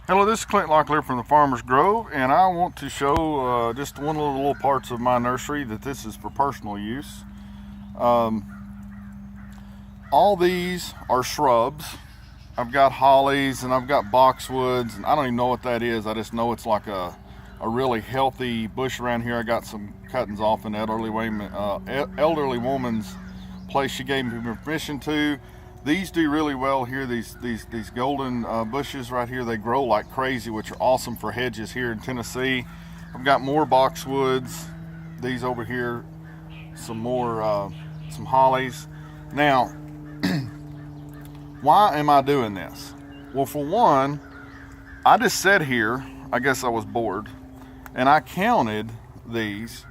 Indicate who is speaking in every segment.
Speaker 1: Hello, this is Clint Locklear from the Farmer's Grove, and I want to show just one of the little parts of my nursery that this is for personal use. Um, all these are shrubs. I've got hollies and I've got boxwoods, and I don't even know what that is. I just know it's like a really healthy bush around here. I got some cuttings off an elderly woman's place. She gave me permission to. These do really well here. These golden bushes right here, they grow like crazy, which are awesome for hedges here in Tennessee. I've got more boxwoods. These over here, some more, some hollies. Now, why am I doing this? Well, for one, I just sat here. I guess I was bored, and I counted these,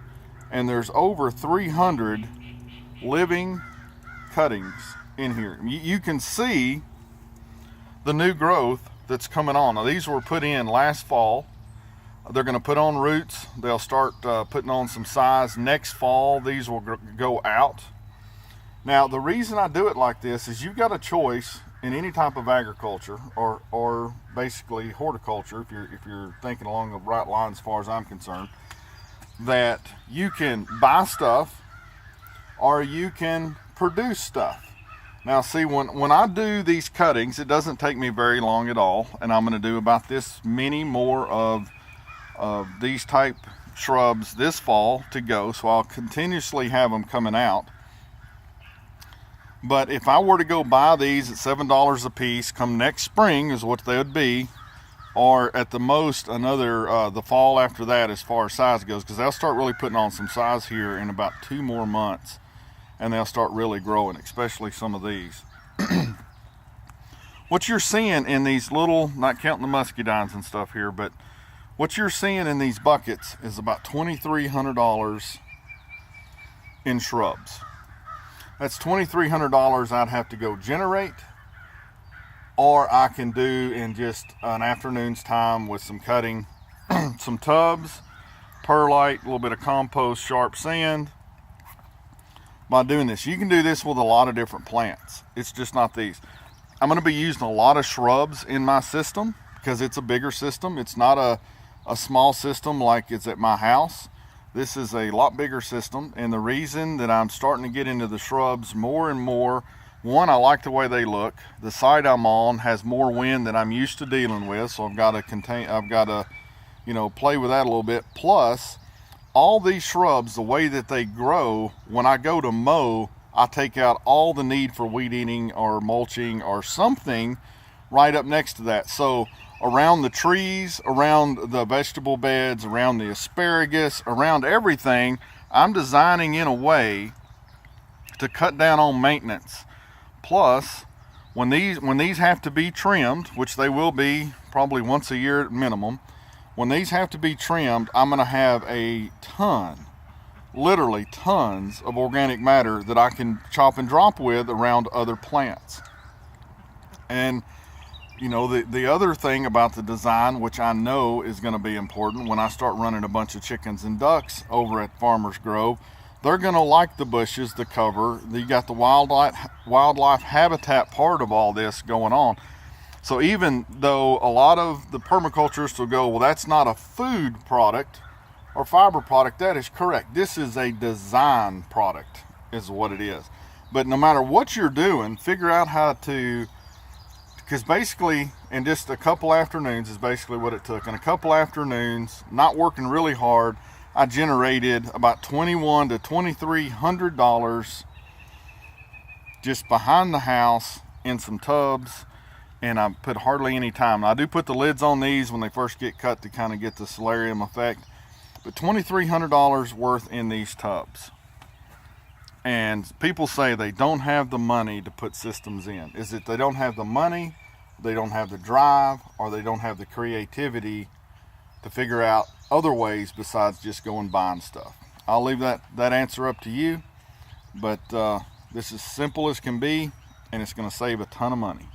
Speaker 1: and there's over 300 living cuttings in here. You can see the new growth that's coming on. Now, these were put in last fall. They're going to put on roots. They'll start putting on some size next fall. These will go out. Now, the reason I do it like this is you've got a choice in any type of agriculture or basically horticulture, if you're thinking along the right lines as far as I'm concerned, that you can buy stuff or you can produce stuff. Now, see, when I do these cuttings, it doesn't take me very long at all, and I'm going to do about this many more of these type shrubs this fall to go, so I'll continuously have them coming out. But if I were to go buy these at $7 a piece come next spring is what they would be, or at the most another the fall after that as far as size goes, because they'll start really putting on some size here in about 2 more months. And they'll start really growing, especially some of these. What you're seeing in these little, not counting the muscadines and stuff here, but what you're seeing in these buckets is about $2,300 in shrubs. That's $2,300 I'd have to go generate, or I can do in just an afternoon's time with some cutting, some tubs, perlite, a little bit of compost, sharp sand. By doing this, you can do this with a lot of different plants. It's just not these. I'm going to be using a lot of shrubs in my system because it's a bigger system. It's not a small system like it's at my house. This is a lot bigger system, and the reason that I'm starting to get into the shrubs more and more, one, I like the way they look. The site I'm on has more wind than I'm used to dealing with, so I've got to play with that a little bit. Plus, all these shrubs, the way that they grow, when I go to mow, I take out all the need for weed eating or mulching or something right up next to that. So around the trees, around the vegetable beds, around the asparagus, around everything, I'm designing in a way to cut down on maintenance. Plus, when these have to be trimmed, which they will be probably once a year at minimum, when these have to be trimmed, I'm going to have a ton, literally tons of organic matter that I can chop and drop with around other plants. And the other thing about the design, which I know is going to be important when I start running a bunch of chickens and ducks over at Farmer's Grove, they're going to like the bushes, the cover. You got the wildlife habitat part of all this going on. So even though a lot of the permaculturists will go, well, that's not a food product or fiber product, that is correct. This is a design product is what it is. But no matter what you're doing, figure out how to, because basically in just a couple afternoons is basically what it took. In a couple afternoons, not working really hard, I generated about $2,100 to $2,300 just behind the house in some tubs. And I put hardly any time. Now, I do put the lids on these when they first get cut to kind of get the solarium effect. But $2,300 worth in these tubs. And people say they don't have the money to put systems in. Is it they don't have the money, they don't have the drive, or they don't have the creativity to figure out other ways besides just going buying stuff? I'll leave that answer up to you. But this is simple as can be, and it's going to save a ton of money.